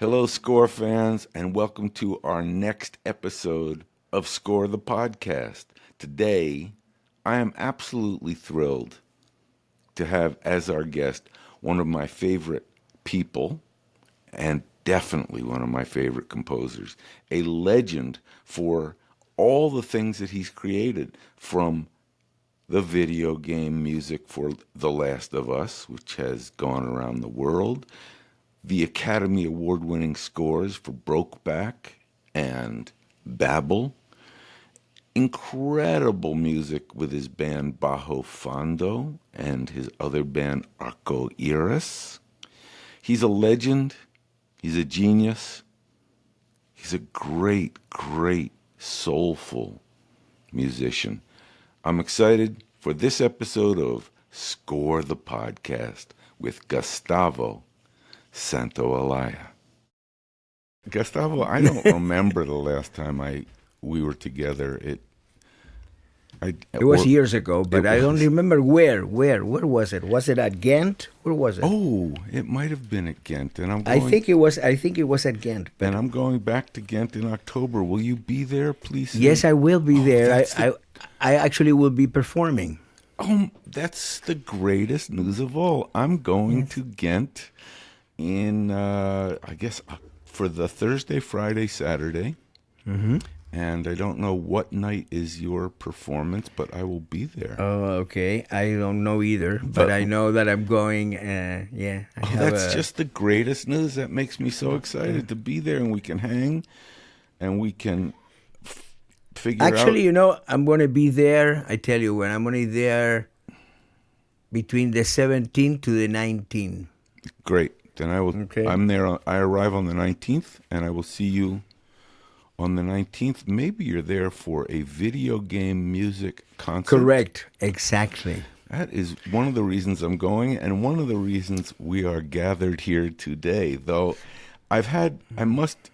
Hello, Score fans, and welcome to our next episode of Score the Podcast. Today, I am absolutely thrilled to have as our guest one of my favorite people and definitely one of my favorite composers, a legend for all the things that he's created, from the video game music for The Last of Us, which has gone around the world, the Academy Award-winning scores for Brokeback and Babel, incredible music with his band Bajo Fondo and his other band Arco Iris. He's a legend. He's a genius. He's a great, great, soulful musician. I'm excited for this episode of Score the Podcast with Gustavo Santaolalla. Gustavo, I don't remember the last time we were together. It was years ago, but I don't remember where. Where was it? Was it at Ghent? Where was it? Oh, it might have been at Ghent, and I think it was at Ghent. And I'm going back to Ghent in October. Will you be there, please? Yes, I will be there. I actually will be performing. Oh, that's the greatest news of all. I'm going to Ghent in, I guess, for the Thursday, Friday, Saturday. Mm-hmm. And I don't know what night is your performance, but I will be there. Oh, okay. I don't know either, but I know that I'm going. That's just the greatest news. That makes me so excited to be there, and we can hang, and we can figure out. Actually, I'm going to be there. I tell you when I'm going to be there between the 17th to the 19th. Great. Then I will. Okay. I'm there. I arrive on the 19th, and I will see you on the 19th. Maybe you're there for a video game music concert. Correct. Exactly. That is one of the reasons I'm going, and one of the reasons we are gathered here today. Though I must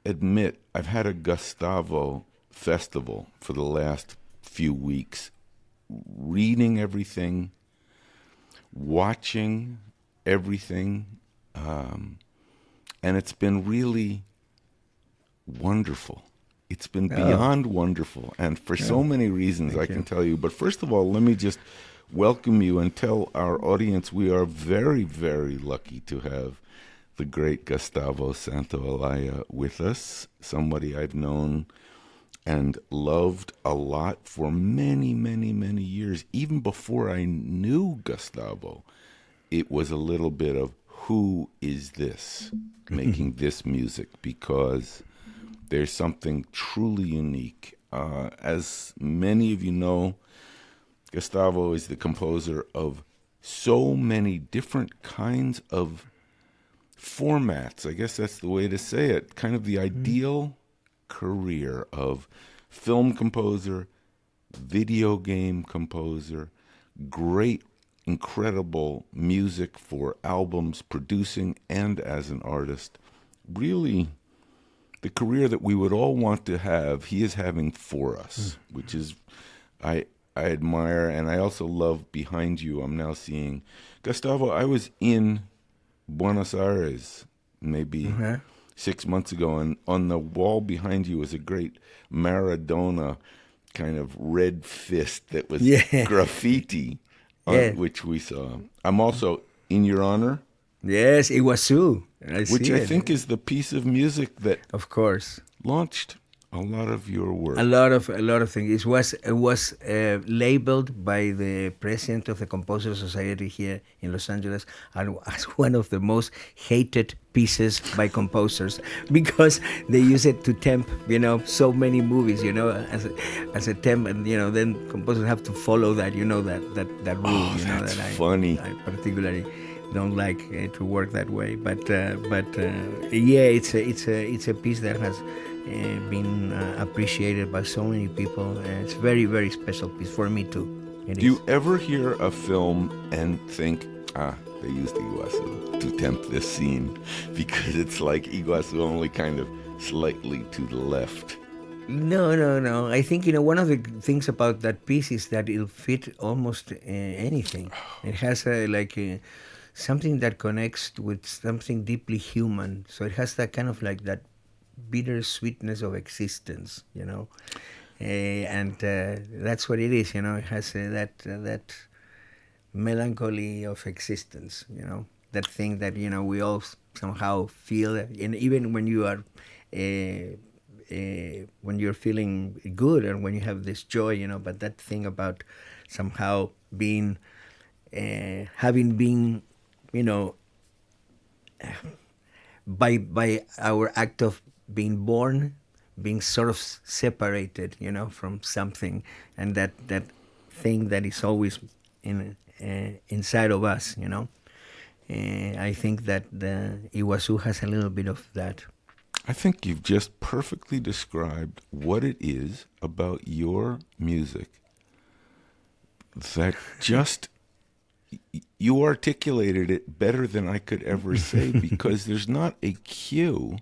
admit, I've had a Gustavo festival for the last few weeks, reading everything, watching everything, and it's been really wonderful. It's been beyond wonderful, and for so many reasons I can tell you. But first of all, let me just welcome you and tell our audience we are very, very lucky to have the great Gustavo Santaolalla with us, somebody I've known and loved a lot for many, many, many years. Even before I knew Gustavo, it was a little bit of, who is this making this music? Because there's something truly unique. As many of you know, Gustavo is the composer of so many different kinds of formats. I guess that's the way to say it. Kind of the ideal career of film composer, video game composer, great, incredible music for albums, producing, and as an artist. Really, the career that we would all want to have, he is having for us, which is, I admire, and I also love behind you. I'm now seeing, Gustavo, I was in Buenos Aires maybe 6 months ago, and on the wall behind you was a great Maradona kind of red fist that was graffiti, which we saw. I'm also in your honor. Yes, Iguazu. Which I think is the piece of music that, of course, launched a lot of your work. A lot of things. It was labeled by the president of the Composer Society here in Los Angeles as one of the most hated pieces by composers, because they use it to temp, so many movies, as a temp, and then composers have to follow that, that rule. Oh, that's funny. I particularly don't like to work that way, but it's a piece that has been appreciated by so many people, and it's a very, very special piece for me too. Do you ever hear a film and think, they used Iguazu to tempt this scene, because it's like Iguazu only kind of slightly to the left? No. I think, one of the things about that piece is that it'll fit almost anything. It has something that connects with something deeply human. So it has that kind of like that bitter sweetness of existence, and that's what it is. It has that melancholy of existence. That thing that we all somehow feel, and even when you are. When you're feeling good and when you have this joy, but that thing about somehow being, having been, by our act of being born, being sort of separated, from something, and that thing that is always inside of us, I think that the Iguazu has a little bit of that. I think you've just perfectly described what it is about your music that just, you articulated it better than I could ever say, because there's not a cue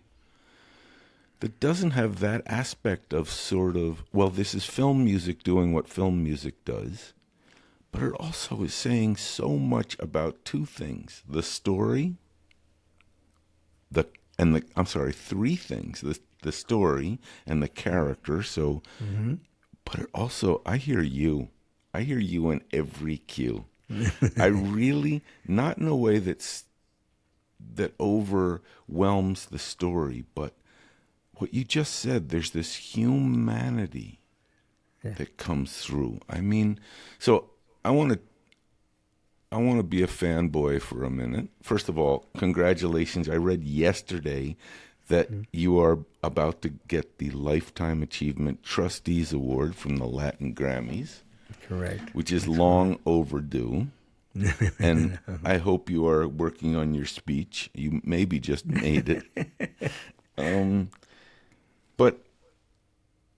that doesn't have that aspect of sort of, well, this is film music doing what film music does, but it also is saying so much about two things: the story, three things: the story and the character. So, but it also, I hear you in every cue. I really, not in a way that overwhelms the story, but what you just said, there's this humanity that comes through. I mean, so I want to be a fanboy for a minute. First of all, congratulations. I read yesterday that you are about to get the Lifetime Achievement Trustees Award from the Latin Grammys. Correct. Which is long overdue. And I hope you are working on your speech. You maybe just made it. But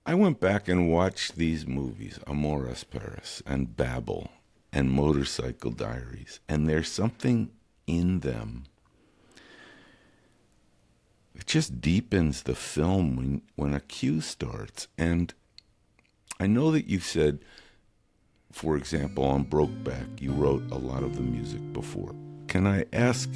I went back and watched these movies, Amores Paris and Babel and Motorcycle Diaries, and there's something in them. It just deepens the film when a cue starts. And I know that you've said, for example, on Brokeback, you wrote a lot of the music before. Can I ask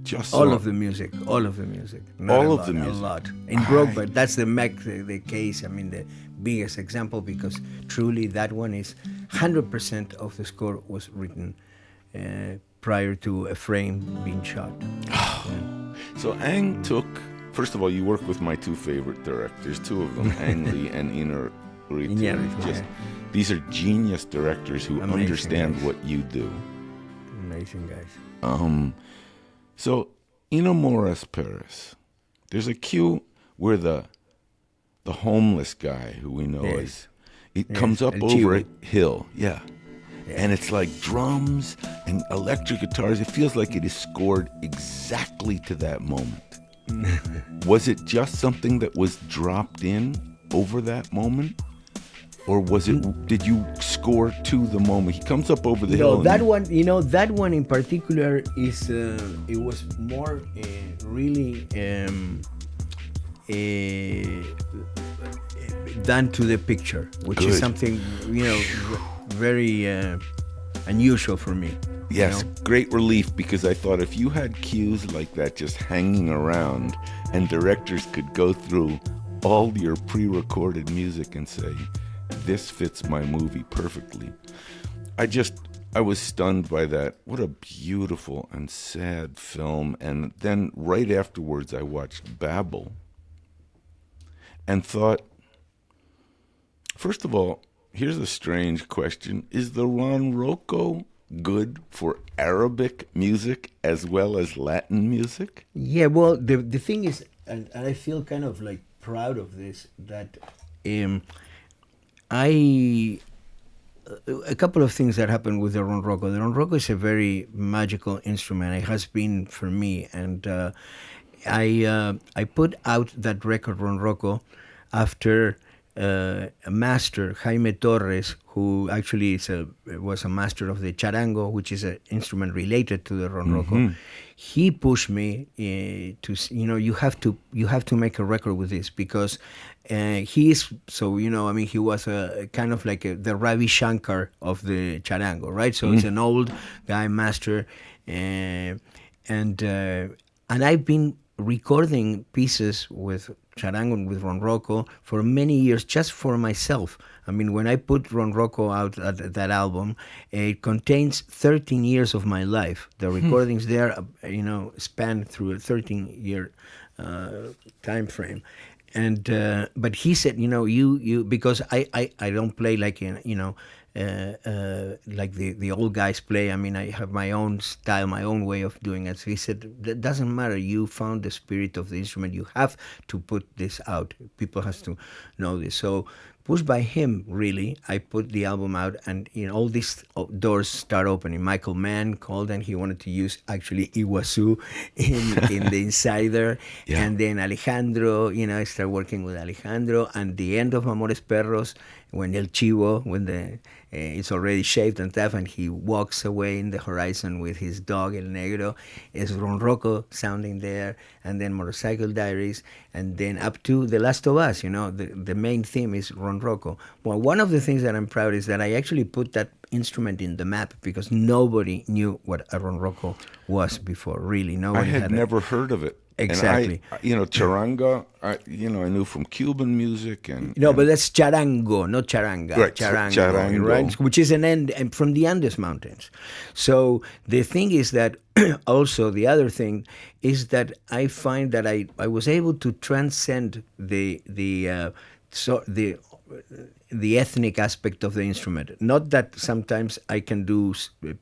just all of the music? Not all a of lot, the music. A lot. In Brokeback, that's the case. I mean, the biggest example, because truly that one is 100% of the score was written prior to a frame being shot. So Ang took, first of all, you work with my two favorite directors, two of them, Ang Lee and Inarritu. These are genius directors who understand what you do. Amazing guys. So in Amores Paris, there's a cue where the homeless guy, who we know as, it comes up over a hill, and it's like drums and electric guitars. It feels like it is scored exactly to that moment. Was it just something that was dropped in over that moment? Or did you score to the moment? He comes up over the hill. That one in particular is, it was more really done to the picture, which is something, very unusual for me. Yes, great relief, because I thought if you had cues like that just hanging around and directors could go through all your pre-recorded music and say, this fits my movie perfectly. I was stunned by that. What a beautiful and sad film. And then right afterwards, I watched Babel and thought, first of all, here's a strange question. Is the ronroco good for Arabic music as well as Latin music? Yeah, well, the thing is, and I feel kind of like proud of this, that a couple of things that happened with the ronroco. The ronroco is a very magical instrument. It has been for me, and I put out that record ronroco after a master, Jaime Torres, who actually was a master of the charango, which is an instrument related to the ronroco. He pushed me to, you have to make a record with this, because he is, he was a kind of like the Ravi Shankar of the charango, right? So it's an old guy master, And I've been recording pieces with charango and with ronroco for many years just for myself. I mean, when I put ronroco out at that album, it contains 13 years of my life. The recordings there, span through a 13-year time frame. And but he said, you because I don't play like like the old guys play. I mean, I have my own style, my own way of doing it. So he said, that doesn't matter. You found the spirit of the instrument. You have to put this out. People has to know this. So pushed by him, really, I put the album out, and all these doors start opening. Michael Mann called, and he wanted to use actually Iguazu in the Insider, Yeah. and then Alejandro, I started working with Alejandro, and the end of Amores Perros, when El Chivo, when it's already shaved and tough, and he walks away in the horizon with his dog El Negro, is ronroco sounding there, and then Motorcycle Diaries, and then up to The Last of Us. The main theme is ronroco. Well, one of the things that I'm proud is that I actually put that instrument in the map, because nobody knew what a ronroco was before. Really, I nobody had never heard of it. Exactly. And charanga, I knew from Cuban music and but that's charango, not charanga. Right, Charango, charango. right? Which is an end from the Andes Mountains. So the thing is that also the other thing is that I find that I was able to transcend the ethnic aspect of the instrument. Not that sometimes I can do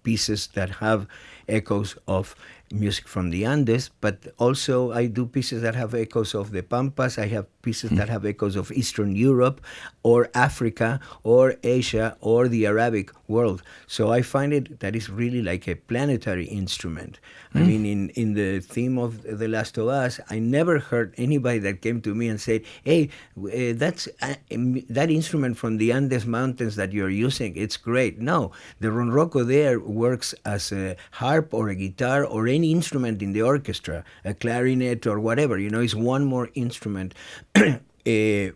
pieces that have echoes of music from the Andes, but also I do pieces that have echoes of the Pampas. I have pieces that have echoes of Eastern Europe or Africa or Asia or the Arabic world. So I find it that is really like a planetary instrument. I mean, in the theme of The Last of Us, I never heard anybody that came to me and said, hey, that's that instrument from the Andes Mountains that you're using, it's great. No, the ronroco there works as a harp or a guitar or any instrument in the orchestra, a clarinet or whatever. It's one more instrument.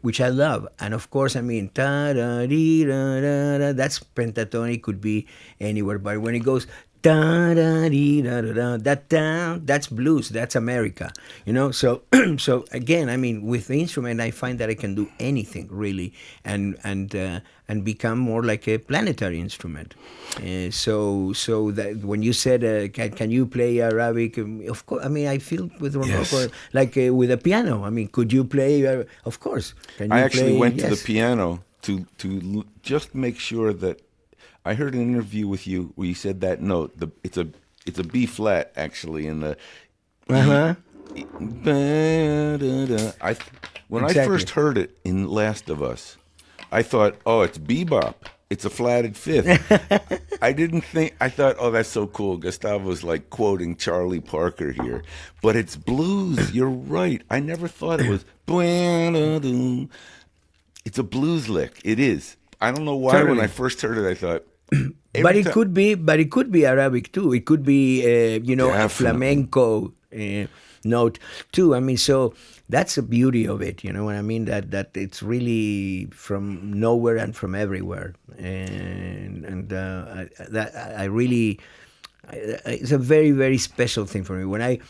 Which I love. And of course, I mean, ta-da-dee-da-da-da, that's pentatonic, could be anywhere. But when it goes da-da-dee-da-da-da, that's blues, that's America. So so again, I mean, with the instrument, I find that I can do anything really, and become more like a planetary instrument. So that when you said, can you play Arabic? Of course. I mean, I feel with ronroco, Yes. like with a piano. I mean, could you play? Of course. Can you I actually play? went to the Yes. piano to just make sure that I heard an interview with you where you said that note. It's a B flat actually in the. Uh-huh. When I Exactly. first heard it in Last of Us, I thought, oh, it's bebop. It's a flatted fifth. I didn't think. I thought, oh, that's so cool. Gustavo's like quoting Charlie Parker here, but it's blues. You're right. I never thought it was. It's a blues lick. It is. I don't know why. When Totally. I first heard it, I thought. But it could be Arabic too. It could be a Definitely. flamenco note too. I mean, so that's the beauty of it. You know what I mean? That it's really from nowhere and from everywhere, and I really, it's a very, very special thing for me.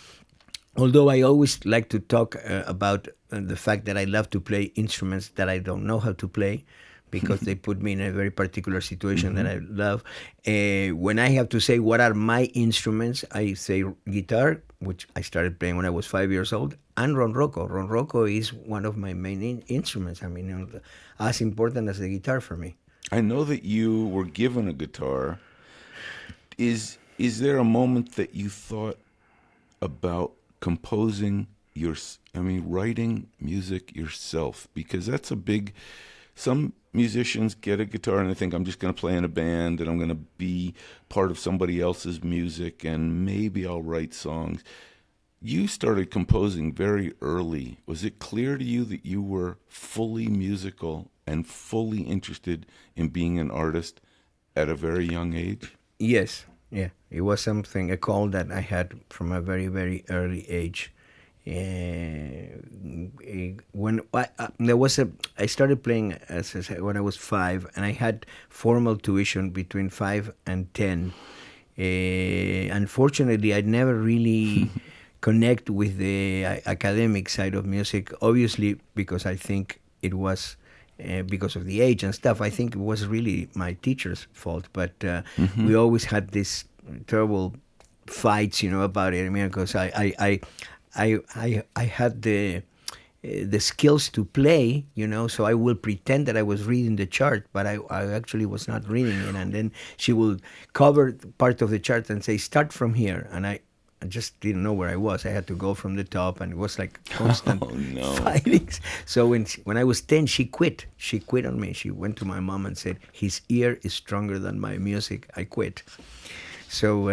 Although I always like to talk about the fact that I love to play instruments that I don't know how to play, because they put me in a very particular situation that I love. When I have to say what are my instruments, I say guitar, which I started playing when I was 5 years old, and ronroco. Ronroco is one of my main instruments. I mean, as important as the guitar for me. I know that you were given a guitar. Is there a moment that you thought about composing writing music yourself? Because that's a big. Some musicians get a guitar and they think, I'm just going to play in a band and I'm going to be part of somebody else's music and maybe I'll write songs. You started composing very early. Was it clear to you that you were fully musical and fully interested in being an artist at a very young age? Yes, yeah. It was something, a call that I had from a very, very early age. When I started playing as I said, when I was 5, and I had formal tuition between 5 and 10 Unfortunately, I never really connect with the academic side of music. Obviously, because I think it was because of the age and stuff. I think it was really my teacher's fault. But we always had this terrible fights, about it. I mean, because I had the skills to play, so I will pretend that I was reading the chart, but I actually was not reading it. And then she will cover part of the chart and say, start from here. And I just didn't know where I was. I had to go from the top, and it was like constant fighting. So when I was 10, she quit. She quit on me. She went to my mom and said, his ear is stronger than my music. I quit. So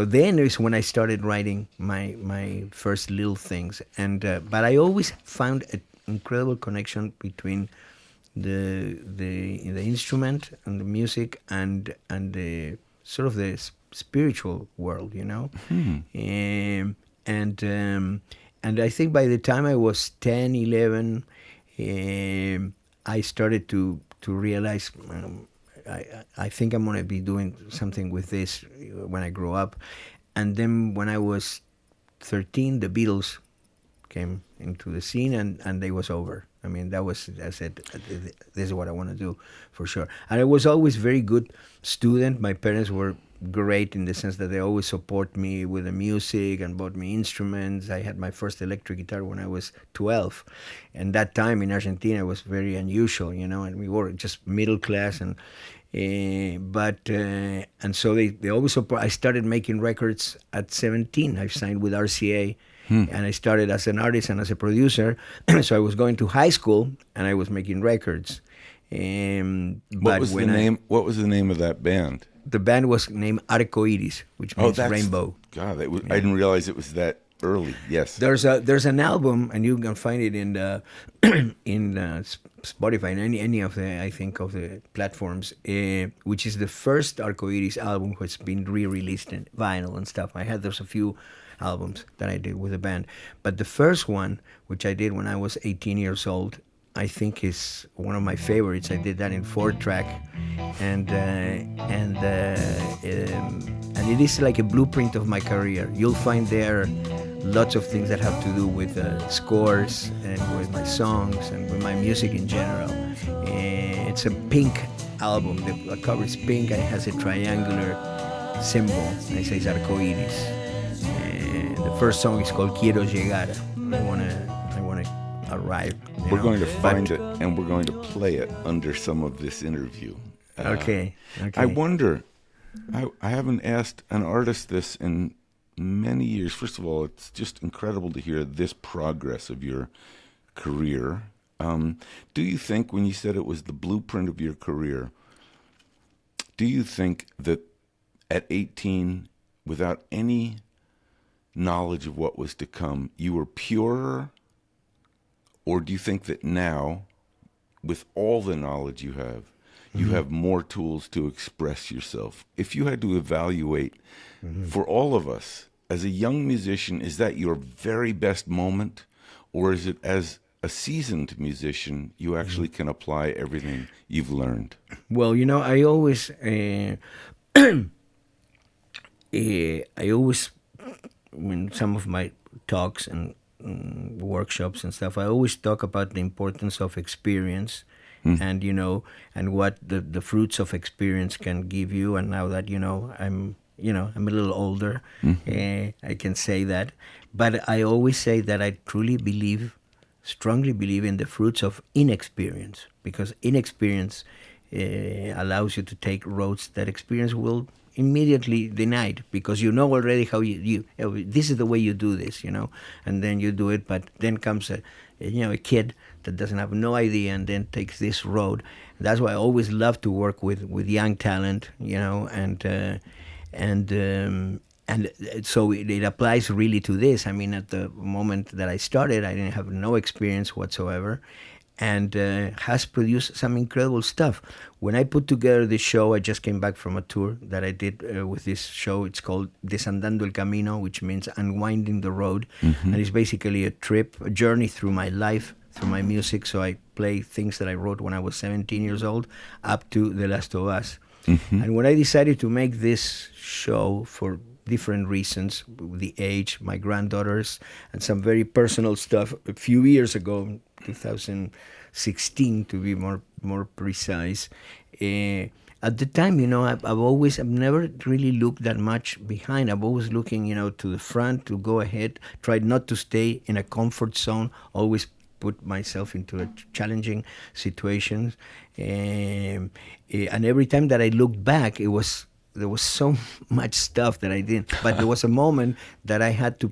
then is when I started writing my first little things, and but I always found an incredible connection between the instrument and the music and the sort of the spiritual world, and I think by the time I was 10, 11, I started to realize. I think I'm going to be doing something with this when I grow up. And then when I was 13, the Beatles came into the scene, and they was over. I mean, I said, this is what I want to do for sure. And I was always very good student. My parents were great in the sense that they always support me with the music and bought me instruments. I had my first electric guitar when I was 12. And that time in Argentina was very unusual, and we were just middle class. And so they always support. I started making records at 17. I signed with RCA. And I started as an artist and as a producer. So I was going to high school and I was making records. What was the name of that band? The band was named Arco Iris, which means rainbow. God, I didn't realize it was that early. Yes. There's an album, and you can find it in Spotify and any of the platforms, which is the first Arco Iris album which has been re-released in vinyl and stuff. There's a few albums that I did with the band, but the first one, which I did when I was 18 years old, I think is one of my favorites. I did that in 4-track, and it is like a blueprint of my career. You'll find there lots of things that have to do with scores and with my songs and with my music in general. It's a pink album. The cover is pink and it has a triangular symbol. And it says Arco Iris. The first song is called Quiero Llegar. I wanna arrive. We're going to find it, and we're going to play it under some of this interview. Okay. I wonder, I haven't asked an artist this in many years. First of all, it's just incredible to hear this progress of your career. Do you think, when you said it was the blueprint of your career, do you think that at 18, without any knowledge of what was to come, you were purer? Or do you think that now, with all the knowledge you have more tools to express yourself? If you had to evaluate, for all of us, as a young musician, is that your very best moment? Or is it, as a seasoned musician, you actually can apply everything you've learned? Well, I always, in some of my talks and workshops and stuff, I always talk about the importance of experience, and and what the fruits of experience can give you. And now that I'm a little older, I can say that. But I always say that I strongly believe in the fruits of inexperience, because inexperience allows you to take roads that experience will immediately denied, because already how you this is the way you do this, and then you do it. But then comes a kid that doesn't have no idea and then takes this road. That's why I always love to work with young talent, and so it applies really to this. I mean, at the moment that I started, I didn't have no experience whatsoever, and has produced some incredible stuff. When I put together this show, I just came back from a tour that I did with this show. It's called Desandando el Camino, which means unwinding the road. And it's basically a journey through my life, through my music. So I play things that I wrote when I was 17 years old up to The Last of Us. And when I decided to make this show for different reasons, the age, my granddaughters, and some very personal stuff, a few years ago, 2016 to be more precise. At the time, I've never really looked that much behind. I've always looking, to the front, to go ahead, tried not to stay in a comfort zone, always put myself into a challenging situations. And every time that I looked back, there was so much stuff that I didn't. But there was a moment that I had to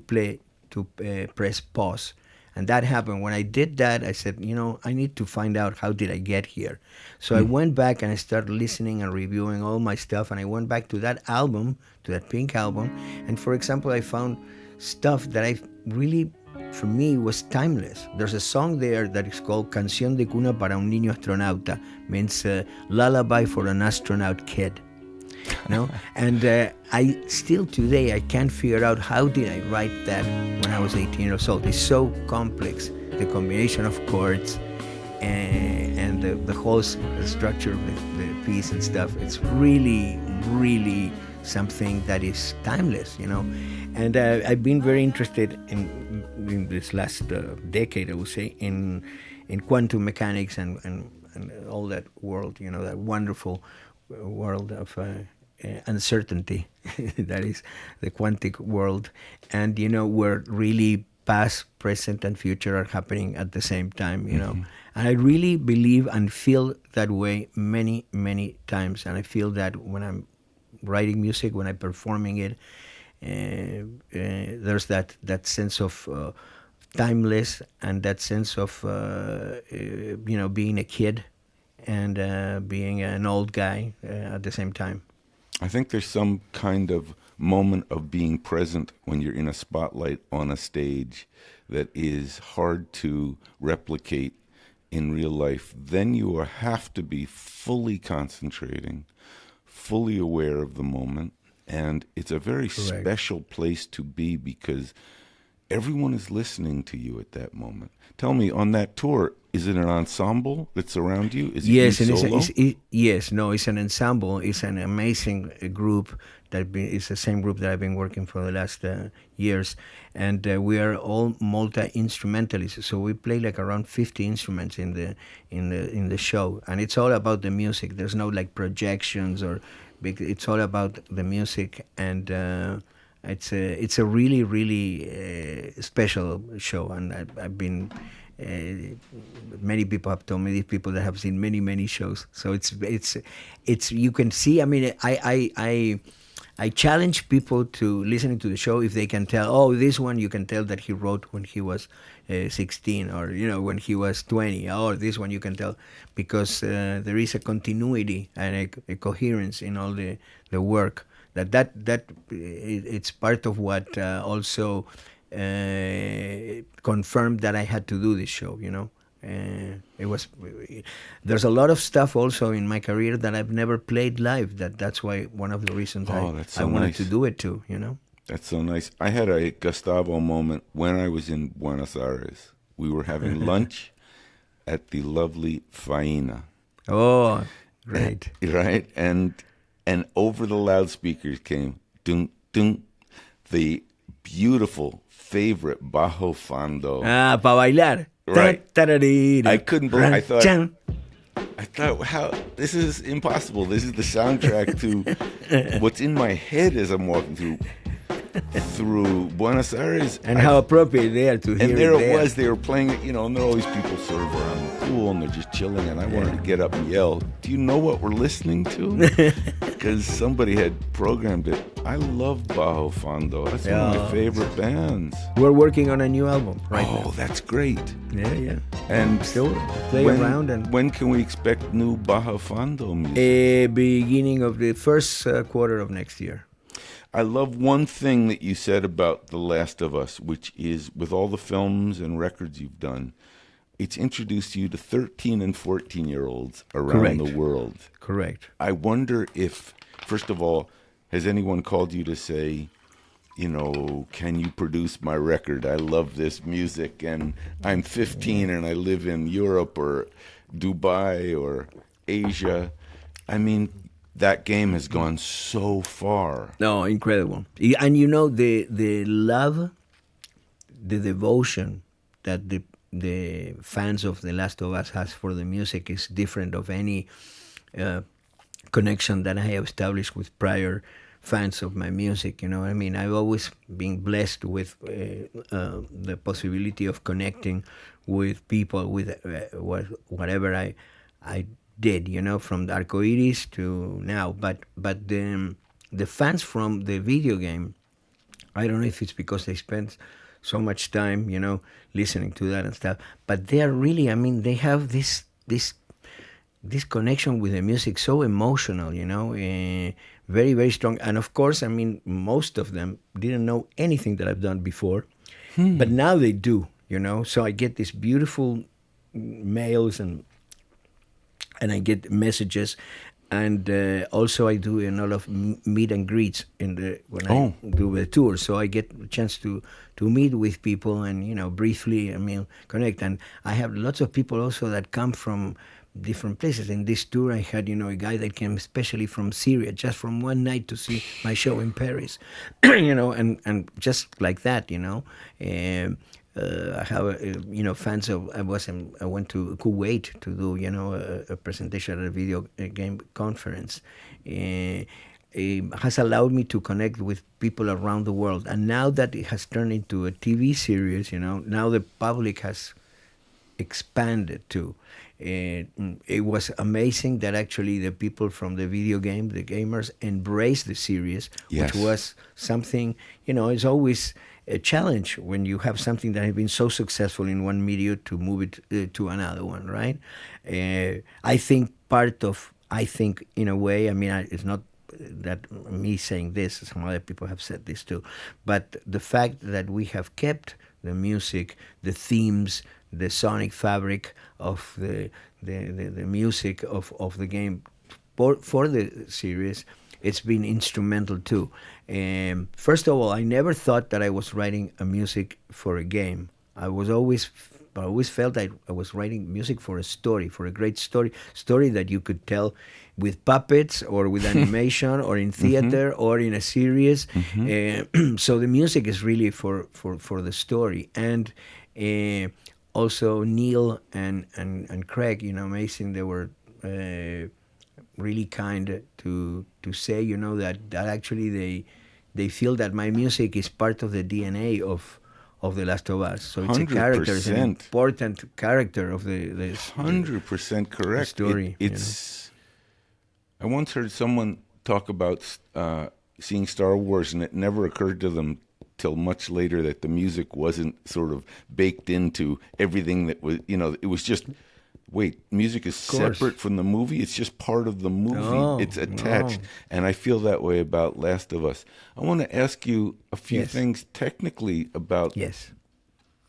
press pause. And that happened. When I did that, I said, I need to find out how did I get here. So I went back and I started listening and reviewing all my stuff. And I went back to that album, to that Pink album. And for example, I found stuff that I really, for me, was timeless. There's a song there that is called Canción de Cuna para un Niño Astronauta, means lullaby for an astronaut kid. And I still today I can't figure out how did I write that when I was 18 years old. It's so complex, the combination of chords and the whole structure of the piece and stuff. It's really, really something that is timeless, And I've been very interested in this last decade, I would say, in quantum mechanics and all that world, that wonderful world of uncertainty that is the quantic world, and where really past, present, and future are happening at the same time. And I really believe and feel that way many, many times. And I feel that when I'm writing music, when I'm performing it, there's that sense of timeless, and that sense of being a kid and being an old guy at the same time. I think there's some kind of moment of being present when you're in a spotlight on a stage that is hard to replicate in real life. Then you have to be fully concentrating, fully aware of the moment, and it's a very Correct. special place to be because everyone is listening to you at that moment. Tell me, on that tour, is it an ensemble that's around you? Is it Yes, you and solo? it's an ensemble. It's an amazing group it's the same group that I've been working for the last years, and we are all multi-instrumentalists. So we play like around 50 instruments in the show, and it's all about the music. There's no like projections or big. It's all about the music, and it's a really really special show, and I've been. Many people have told me, these people that have seen many shows. So it's you can see. I mean, I challenge people to listening to the show if they can tell. Oh, this one you can tell that he wrote when he was 16, or when he was 20. Or this one you can tell because there is a continuity and a coherence in all the work. That it's part of what also. Confirmed that I had to do this show, there's a lot of stuff also in my career that I've never played live. That's why one of the reasons I wanted to do it too, That's so nice. I had a Gustavo moment when I was in Buenos Aires. We were having lunch at the lovely Faina. Oh, great. Right? And over the loudspeakers came dun dun, the beautiful favorite bajo fondo. Pa bailar. Right. Ta-ta-da-dee-dee. I couldn't believe. I thought, Chan. how this is impossible. This is the soundtrack to what's in my head as I'm walking through Buenos Aires. And how appropriate they are to hear. And there it it was. They were playing it, and there are always people sort of around the pool, and they're just chilling. And I wanted to get up and yell, "Do you know what we're listening to?" Because somebody had programmed it. I love Bajo Fondo. That's one of my favorite bands. We're working on a new album right now. Oh, that's great. Yeah. And still play around. And when can we expect new Bajo Fondo music? Beginning of the first quarter of next year. I love one thing that you said about The Last of Us, which is with all the films and records you've done, it's introduced you to 13 and 14-year-olds around the world. Correct. I wonder if, first of all, has anyone called you to say, can you produce my record? I love this music, and I'm 15 and I live in Europe or Dubai or Asia. I mean, that game has gone so far. No, incredible. And you know the love, the devotion that the fans of The Last of Us has for the music is different of any connection that I have established with prior fans of my music. You know, I mean, I've always been blessed with the possibility of connecting with people with whatever I did. You know, from the Arco Iris to now. But the fans from the video game, I don't know if it's because they spent so much time, you know, listening to that and stuff. But they are really, I mean, they have this connection with the music, so emotional, you know, very, very strong. And of course, I mean, most of them didn't know anything that I've done before, but now they do, you know. So I get these beautiful mails and I get messages. And also I do a lot of meet and greets when I do the tour. So I get a chance to meet with people and, you know, briefly, I mean, connect. And I have lots of people also that come from different places. In this tour I had, you know, a guy that came especially from Syria just from one night to see my show in Paris, you know, and just like that, you know. I have, you know, fans of. I went to Kuwait to do, you know, a presentation at a video game conference. It has allowed me to connect with people around the world, and now that it has turned into a TV series, you know, now the public has expanded too. It was amazing that actually the people from the video game, the gamers, embraced the series, yes. which was something, you know, it's always a challenge when you have something that has been so successful in one media to move it to another one, right? I think in a way, I mean, it's not that me saying this, some other people have said this too, but the fact that we have kept the music, the themes, the sonic fabric of the music of the game for the series, it's been instrumental too. First of all, I never thought that I was writing a music for a game. I always felt I was writing music for a story, for a great story that you could tell with puppets or with animation or in theater or in a series. So the music is really for the story. And also Neil and Craig, you know, amazing. They were really kind to say, you know, that actually they feel that my music is part of the DNA of The Last of Us. So it's 100%. A character, it's an important character of the 100% correct. Story. It's. I once heard someone talk about seeing Star Wars, and it never occurred to them till much later that the music wasn't sort of baked into everything that was, you know, it was just. Wait, music is separate from the movie? It's just part of the movie. No, it's attached. No. And I feel that way about Last of Us. I want to ask you a few things technically about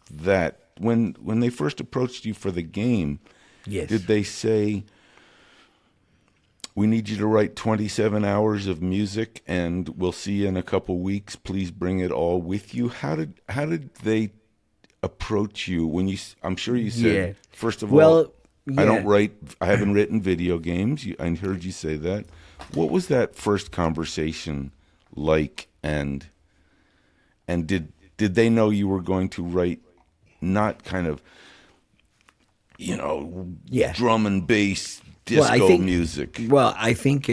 that. When they first approached you for the game, did they say, we need you to write 27 hours of music and we'll see you in a couple weeks. Please bring it all with you. How did they approach you when you? I'm sure you said first of all, I haven't written video games. I heard you say that. What was that first conversation like? And did they know you were going to write not kind of, you know, drum and bass disco music? Well, I think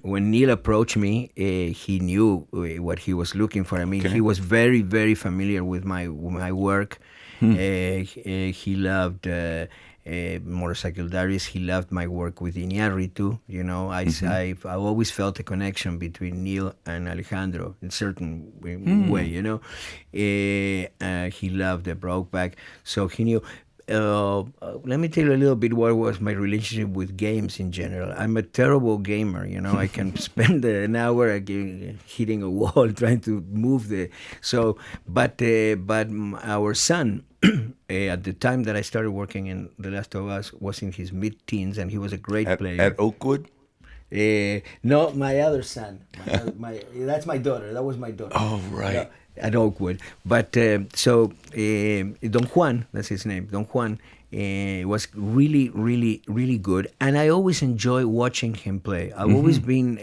when Neil approached me, he knew what he was looking for. I mean, he was very, very familiar with my work. He loved Motorcycle Diaries. He loved my work with Iñárritu. You know, I've always felt a connection between Neil and Alejandro in a certain way. You know, he loved the Brokeback, so he knew. Let me tell you a little bit what was my relationship with games in general. I'm a terrible gamer, you know. I can spend an hour hitting a wall trying to move but our son at the time that I started working in The Last of Us was in his mid-teens, and he was a great player. At Oakwood? No, my other son. That's my daughter. That was my daughter. Oh, right. at Oakwood. But Don Juan, that's his name, Don Juan, was really, really, really good. And I always enjoy watching him play. I've always been,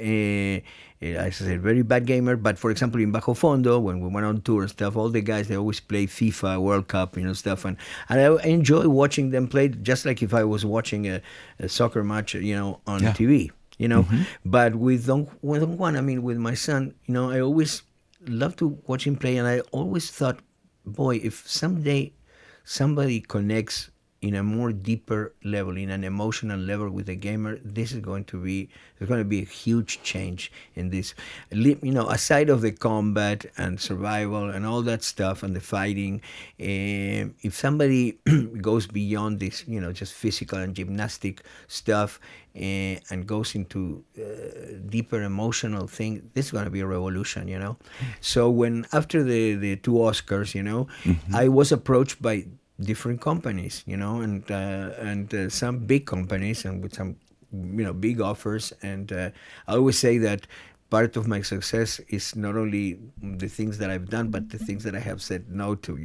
as I said, very bad gamer. But for example, in Bajo Fondo, when we went on tour and stuff, all the guys, they always play FIFA, World Cup, stuff. And I enjoy watching them play just like if I was watching a soccer match, on TV. But with Don Juan, I mean, with my son, I always loved to watch him play, and I always thought, boy, if someday somebody connects in a more deeper level, in an emotional level with a gamer, this is going to be a huge change in this. Aside of the combat and survival and all that stuff and the fighting, if somebody goes beyond this, just physical and gymnastic stuff, and goes into deeper emotional thing, this is going to be a revolution, So when after the two Oscars, I was approached by different companies, and some big companies and with some, big offers. And I always say that part of my success is not only the things that I've done, but the things that I have said no to,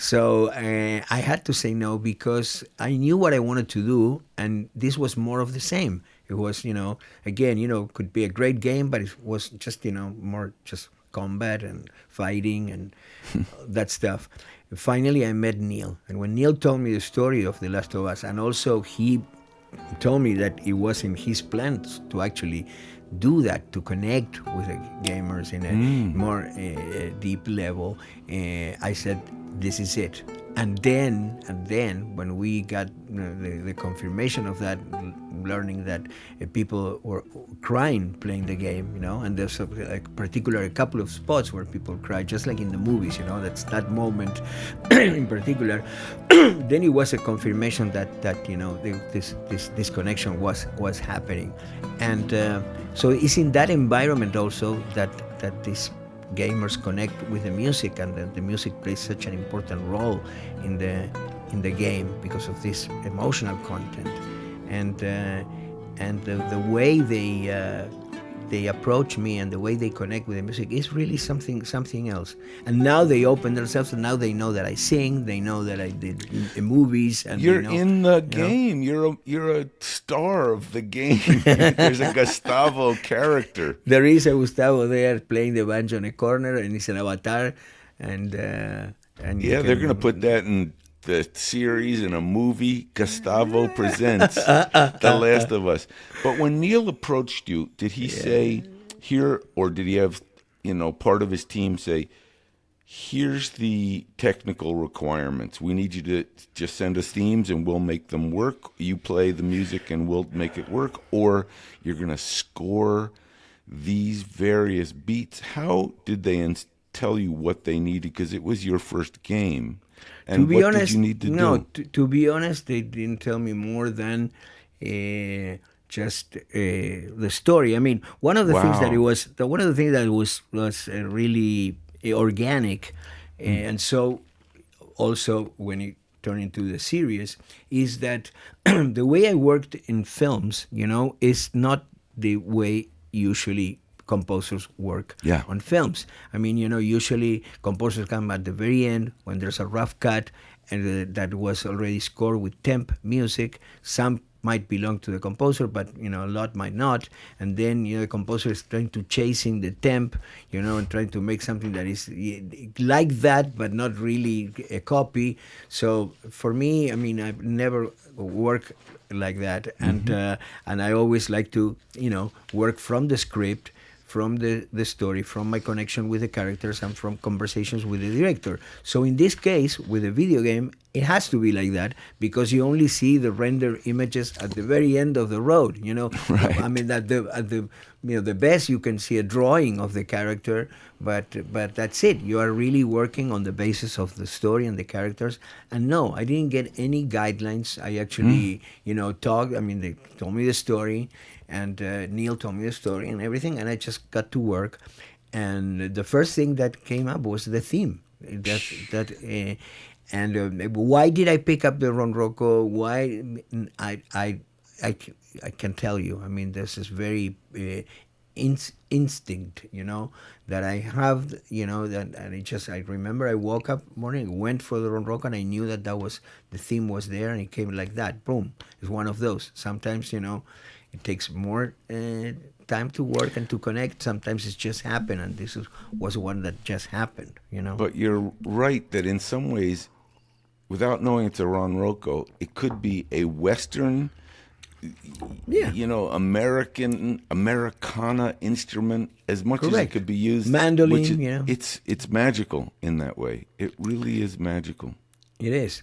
So I had to say no because I knew what I wanted to do, and this was more of the same. It was, again, could be a great game, but it was just, more just combat and fighting and that stuff. Finally, I met Neil, and when Neil told me the story of The Last of Us, and also he told me that it was in his plans to actually do that, to connect with the gamers in a more deep level, I said, this is it. And then when we got the confirmation of that, learning that people were crying playing the game, and there's a couple of spots where people cry, just like in the movies, that's that moment in particular. Then it was a confirmation that this connection was happening, and so it's in that environment also that these gamers connect with the music, and the music plays such an important role in the game because of this emotional content, and the way they approach me and the way they connect with the music is really something else. And now they open themselves, and now they know that I sing, they know that I did movies, and you're in the game. You're a star of the game. There's a Gustavo character. There is a Gustavo there playing the banjo in a corner, and he's an avatar, and yeah, they're gonna put that in the series, in a movie. Gustavo presents The Last of Us. But when Neil approached you, did he say here, or did he have part of his team say, here's the technical requirements, we need you to just send us themes and we'll make them work, you play the music and we'll make it work, or you're gonna score these various beats? How did they tell you what they needed, because it was your first game? And what honest, did you need to do? To be honest, they didn't tell me more than just the story. I mean, one of the things that was really organic, and so also when it turned into the series, is that the way I worked in films, is not the way usually composers work on films. I mean, usually composers come at the very end when there's a rough cut, and that was already scored with temp music. Some might belong to the composer, but a lot might not. And then the composer is trying to chasing the temp, and trying to make something that is like that, but not really a copy. So for me, I mean, I've never worked like that, and I always like to work from the script, from the story, from my connection with the characters, and from conversations with the director. So in this case, with a video game, it has to be like that, because you only see the render images at the very end of the road. Right. I mean, at the the best you can see a drawing of the character, but that's it. You are really working on the basis of the story and the characters. And no, I didn't get any guidelines. I actually talked. I mean, they told me the story, and Neil told me the story and everything, and I just got to work. And the first thing that came up was the theme. Why did I pick up the ronroco? Why I can tell you. I mean, this is very instinct, that I have, that, and I remember I woke up morning, went for the ronroco, and I knew that was the theme was there, and it came like that. Boom! It's one of those. Sometimes, it takes more time to work and to connect. Sometimes it's just happened, and was one that just happened. But you're right that in some ways, without knowing it's a ronroco, it could be a Western, Yeah. Americana instrument as much as it Correct. could be used. Mandolin, It's magical in that way. It really is magical. It is,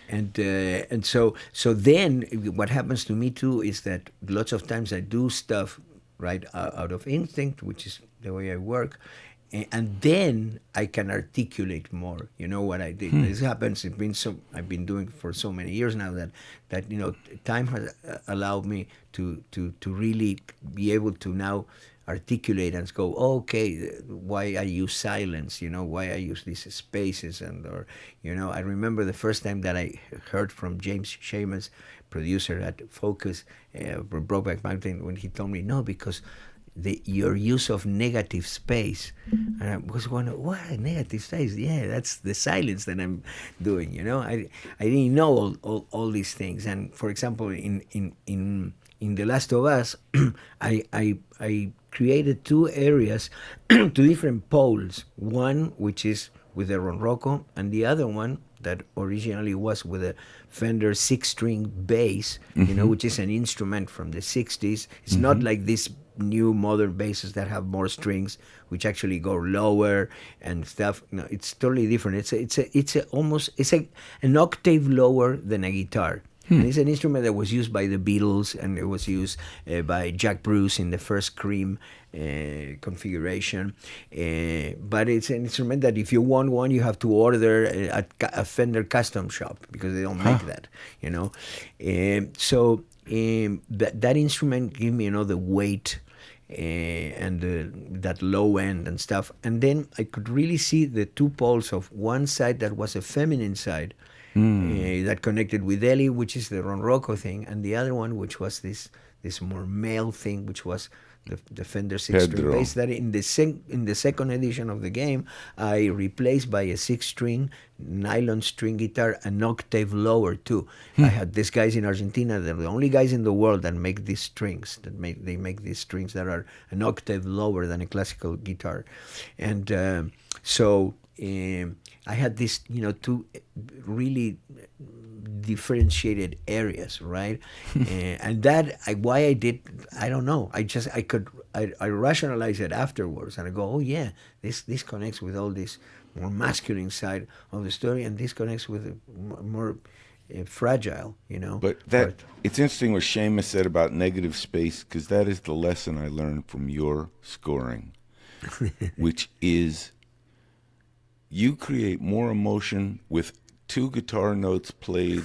and so then what happens to me too is that lots of times I do stuff right out of instinct, which is the way I work, and then I can articulate more. What I did. This happens. I've been doing for so many years now that time has allowed me to really be able to now articulate and go, okay, why I use silence, why I use these spaces, or I remember the first time that I heard from James Seamus, producer at Focus, Brokeback Mountain, when he told me, no, because your use of negative space, and I was wondering, what, negative space? Yeah, that's the silence that I'm doing. I didn't know all these things, and for example, in The Last of Us, I created two areas, two different poles. One which is with the ronroco, and the other one that originally was with a Fender 6-string bass, which is an instrument from the 60s. It's not like these new modern basses that have more strings, which actually go lower and stuff. No, it's totally different. It's an octave lower than a guitar. And it's an instrument that was used by the Beatles, and it was used by Jack Bruce in the first Cream configuration. But it's an instrument that if you want one, you have to order at a Fender custom shop, because they don't make that, So that instrument gave me, the weight and that low end and stuff. And then I could really see the two poles of one side that was a feminine side, that connected with Ellie, which is the ronroco thing, and the other one, which was this more male thing, which was the Fender 6-string bass, that in the second edition of the game I replaced by a 6-string nylon string guitar, an octave lower too. I had these guys in Argentina. They're the only guys in the world that make these strings. They make these strings that are an octave lower than a classical guitar, and so. I had these, two really differentiated areas, right? And that, why I did, I don't know. I rationalize it afterwards, and I go, oh yeah, this connects with all this more masculine side of the story, and this connects with the more fragile, But it's interesting what Seamus said about negative space, because that is the lesson I learned from your scoring, which is, you create more emotion with two guitar notes played.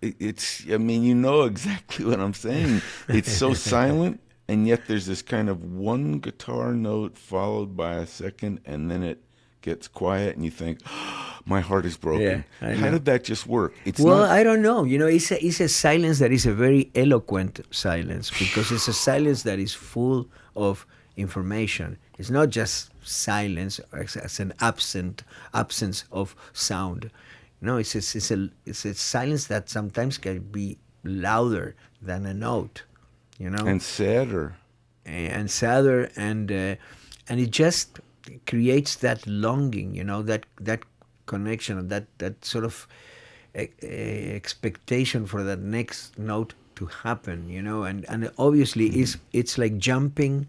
You know exactly what I'm saying. It's so silent, and yet there's this kind of one guitar note followed by a second, and then it gets quiet, and you think, oh, my heart is broken. Yeah, How did that just work? I don't know. It's a silence that is a very eloquent silence, because it's a silence that is full of information. It's not just silence as an absence of sound. No, it's a silence that sometimes can be louder than a note, and sadder, and it just creates that longing, that connection, that sort of expectation for that next note to happen, and obviously it's like jumping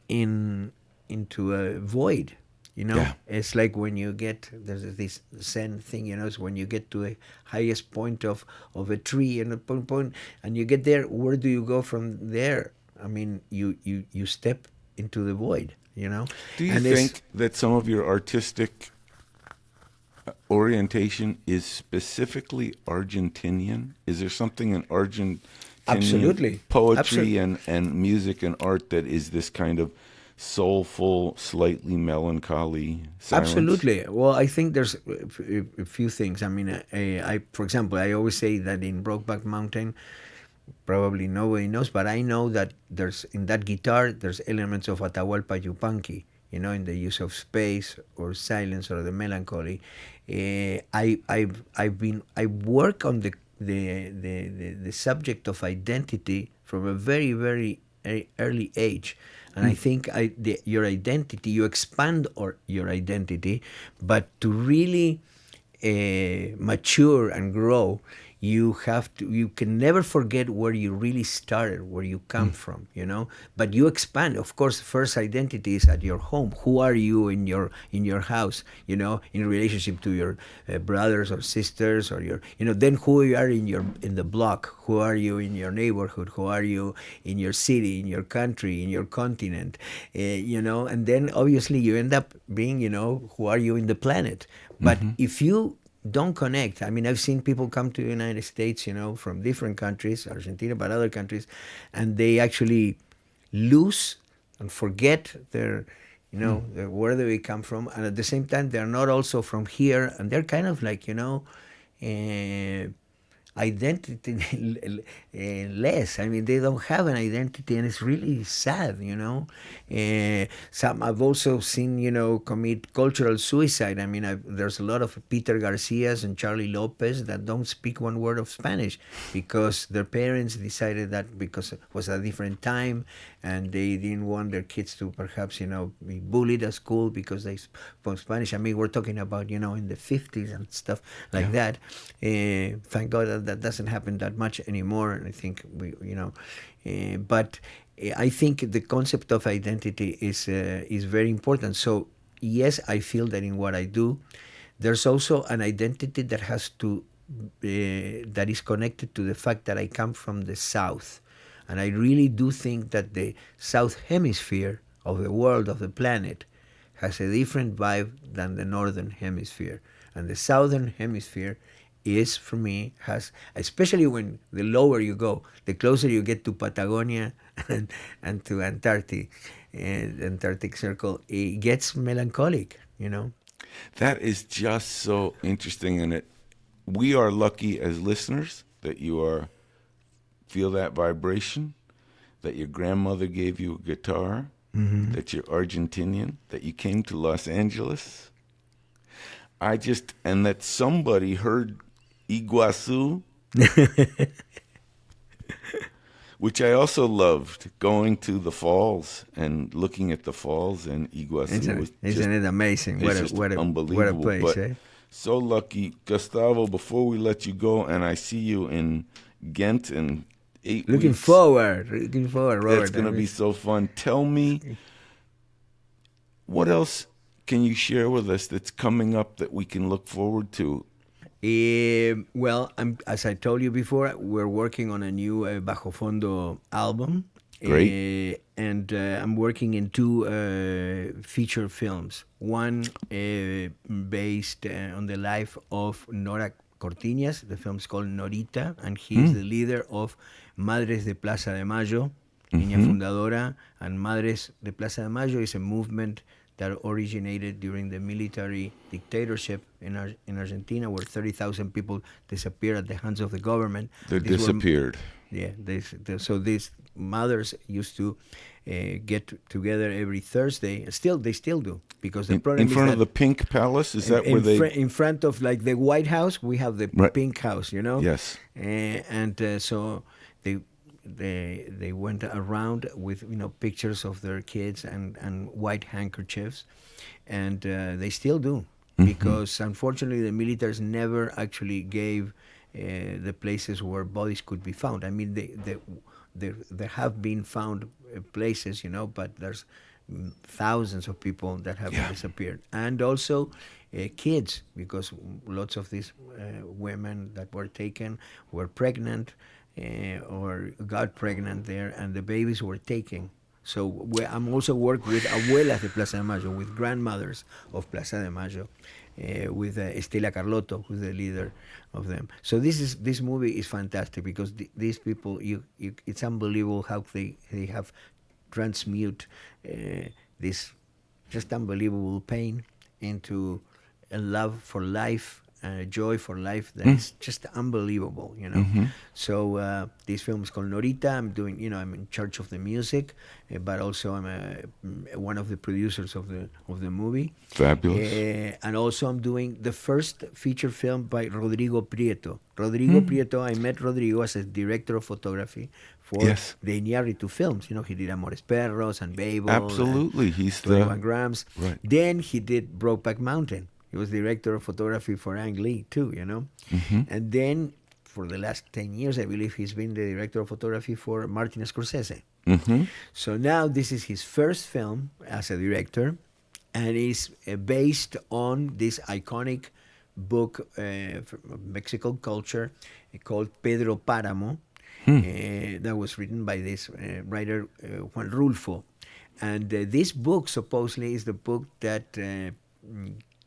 into a void, Yeah. It's like when you there's this Zen thing, it's when you get to the highest point of a tree, and a point, and you get there, where do you go from there? I mean, you step into the void, Do you think that some of your artistic orientation is specifically Argentinian? Is there something in Argentinian Absolutely. poetry and music and art that is this kind of soulful, slightly melancholy silence? Absolutely. Well, I think there's a few things. I mean, for example, I always say that in Brokeback Mountain, probably nobody knows, but I know that there's in that guitar there's elements of Atahualpa Yupanqui, in the use of space or silence or the melancholy. I work on the subject of identity from a very very early age, and I think your identity, you expand your identity, but to really mature and grow, you can never forget where you really started, where you come from, but you expand. Of course, first identity is at your home. Who are you in your house, in relationship to your brothers or sisters, or then who you are in the block, who are you in your neighborhood, who are you in your city, in your country, in your continent, and then obviously you end up being, who are you in the planet. But if you don't connect, I mean, I've seen people come to the United States, from different countries, Argentina, but other countries, and they actually lose and forget where they come from, and at the same time, they're not also from here, and they're kind of like, identity less. I mean, they don't have an identity, and it's really sad. Some I've also seen, commit cultural suicide. I mean, there's a lot of Peter Garcias and Charlie Lopez that don't speak one word of Spanish because their parents decided that because it was a different time, and they didn't want their kids to perhaps, be bullied at school because they spoke Spanish. I mean, we're talking about, in the 50s and stuff like that. Thank God that doesn't happen that much anymore. And I think but I think the concept of identity is very important. So yes, I feel that in what I do, there's also an identity that has to that is connected to the fact that I come from the South. And I really do think that the South Hemisphere of the world, of the planet, has a different vibe than the Northern Hemisphere. And the Southern Hemisphere is, for me, especially when the lower you go, the closer you get to Patagonia and to Antarctic Circle, it gets melancholic, That is just so interesting, and we are lucky as listeners that you feel that vibration, that your grandmother gave you a guitar, that you're Argentinian, that you came to Los Angeles. And that somebody heard Iguazu, which I also loved, going to the falls and looking at the falls in Iguazu. Isn't it amazing? What a place, but so lucky. Gustavo, before we let you go, and I see you in Ghent in 8 weeks. Looking forward, Robert. That's going to be so fun. Tell me, what else can you share with us that's coming up that we can look forward to? Well, as I told you before, we're working on a new Bajo Fondo album. Great. And I'm working in 2 feature films. One based on the life of Nora Cortiñas. The film's called Norita, and he's the leader of Madres de Plaza de Mayo, Niña Fundadora. And Madres de Plaza de Mayo is a movement that originated during the military dictatorship in Argentina, where 30,000 people disappeared at the hands of the government. They disappeared. So these mothers used to get together every Thursday. They still do, because the problem is in front that of the Pink Palace. Is that where they? In front of like the White House, we have the Pink House. Yes. So they went around with pictures of their kids and white handkerchiefs, and they still do, because unfortunately the militaries never actually gave the places where bodies could be found. I mean, there have been found places, but there's thousands of people that have disappeared, and also kids, because lots of these women that were taken were pregnant. Or got pregnant there, and the babies were taken. So I'm also working with abuelas de Plaza de Mayo, with grandmothers of Plaza de Mayo, with Estela Carlotto, who's the leader of them. So this movie is fantastic, because these people, it's unbelievable how they have transmute this just unbelievable pain into a love for life joy for life that is just unbelievable, you know. So this film is called Norita. I'm doing, you know, I'm in charge of the music, but also I'm one of the producers of the movie. Fabulous. And also I'm doing the first feature film by Rodrigo Prieto. Rodrigo Prieto, I met Rodrigo as a director of photography for Yes. the Iñárritu films. You know, he did Amores Perros and Babel. Absolutely. And He's 21 Grams. Right. Then he did Brokeback Mountain. He was director of photography for Ang Lee too, you know. And then for the last 10 years, I believe he's been the director of photography for Martin Scorsese. So now this is his first film as a director, and is based on this iconic book from Mexican culture called Pedro Páramo, that was written by this writer Juan Rulfo. And this book supposedly is the book that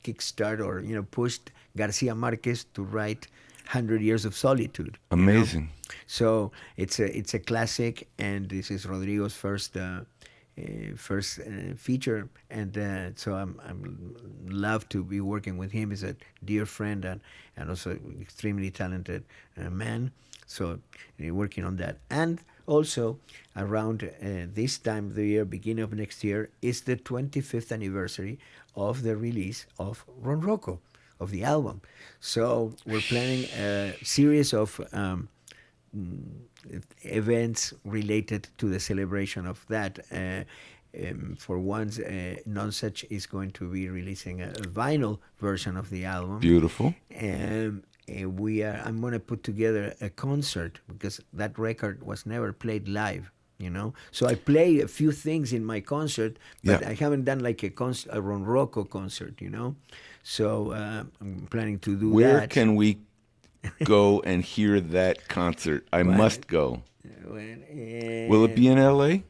kickstart or, you know, pushed Garcia Marquez to write 100 Years of Solitude. amazing. You know? So it's a classic, and this is Rodrigo's first feature, and so I'm love to be working with him. He's a dear friend and also extremely talented man. So working on that, and also around this time of the year, beginning of next year, is the 25th anniversary of the release of Ronroco, of the album. So we're planning a series of events related to the celebration of that. For once, Nonsuch is going to be releasing a vinyl version of the album. Beautiful. I'm going to put together a concert, because that record was never played live, you know. So I play a few things in my concert, but Yeah. I haven't done like a Ronroco concert, you know. So I'm planning to do Where that. can we go and hear that concert? I must go. Will it be in L.A.?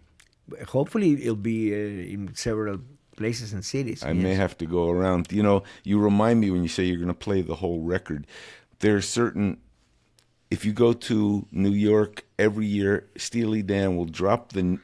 Hopefully it'll be in several places and cities. I may have to go around. You know, you remind me when you say you're going to play the whole record. There's certain, if you go to New York every year, Steely Dan will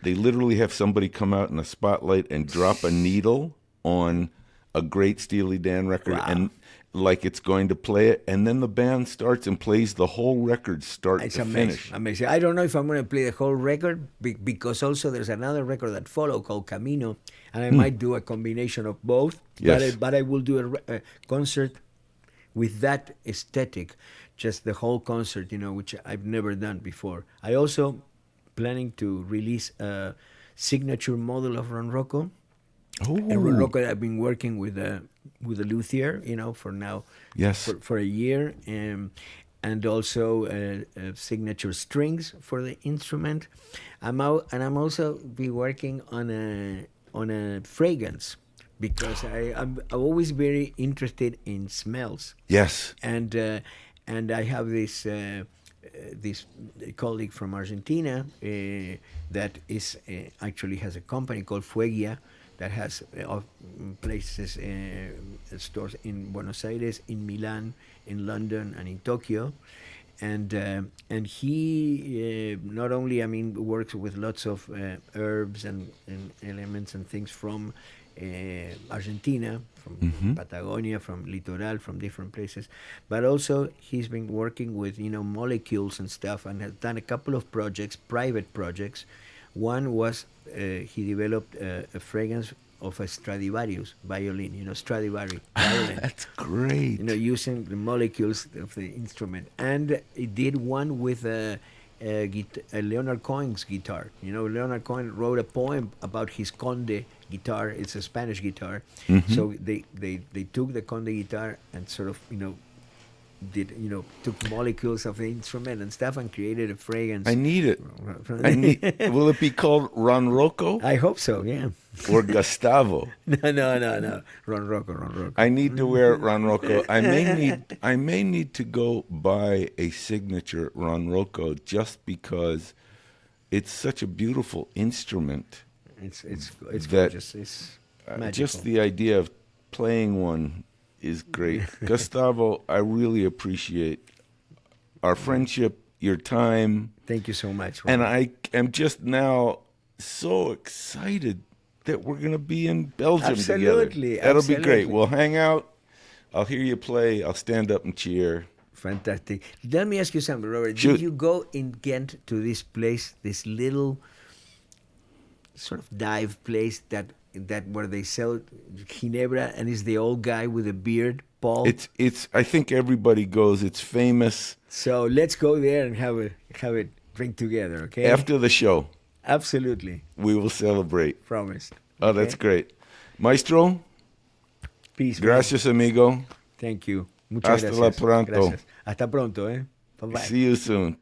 they literally have somebody come out in a spotlight and drop a needle on a great Steely Dan record. Wow. And like it's going to play it, and then the band starts and plays the whole record start It's to amazing, finish. amazing. I don't know if I'm going to play the whole record, because also there's another record that follow called Camino, and I might do a combination of both. Yes. But I will do a concert with that aesthetic, just the whole concert, you know, which I've never done before. I also planning to release a signature model of Ronroco. Oh, A Rocco that I've been working with a luthier, you know, for now, yes. for a year, and also signature strings for the instrument. I'm also be working on a fragrance, because I'm always very interested in smells. Yes. And I have this colleague from Argentina that is actually has a company called Fuegia, that has places, stores in Buenos Aires, in Milan, in London, and in Tokyo. And he not only, I mean, works with lots of herbs and elements and things from Argentina, from Patagonia, from Litoral, from different places, but also he's been working with, you know, molecules and stuff, and has done a couple of projects, private projects. One was he developed a fragrance of a Stradivarius violin, you know, Stradivari violin. That's great. You know, using the molecules of the instrument. And he did one with a Leonard Cohen's guitar. You know, Leonard Cohen wrote a poem about his Conde guitar. It's a Spanish guitar. So they took the Conde guitar and sort of, you know, took molecules of the instrument and stuff and created a fragrance. I need it. Will it be called Ronroco I hope so, yeah. or Gustavo? No. Ronroco. I need to wear Ronroco. I may need to go buy a signature Ronroco, just because it's such a beautiful instrument. It's that- gorgeous. It's magical. Just the idea of playing one is great. Gustavo, I really appreciate our friendship, your time. Thank you so much. And Robert. I am just now so excited that we're going to be in Belgium Absolutely, together. That'll be great. absolutely. We'll hang out. I'll hear you play. I'll stand up and cheer. Fantastic. Let me ask you something, Robert. Shoot. Did you go in Ghent to this place, this little sort of dive place that where they sell Ginebra, and is the old guy with a beard, Paul? It's. I think everybody goes. It's famous. So let's go there and have a drink together, okay? After the show, Absolutely. we will celebrate. Promised. Oh, that's great. Maestro, Peace. gracias, amigo. Thank you. Muchas Hasta gracias. la pronto. Gracias. Hasta pronto, eh. Bye bye. See you soon.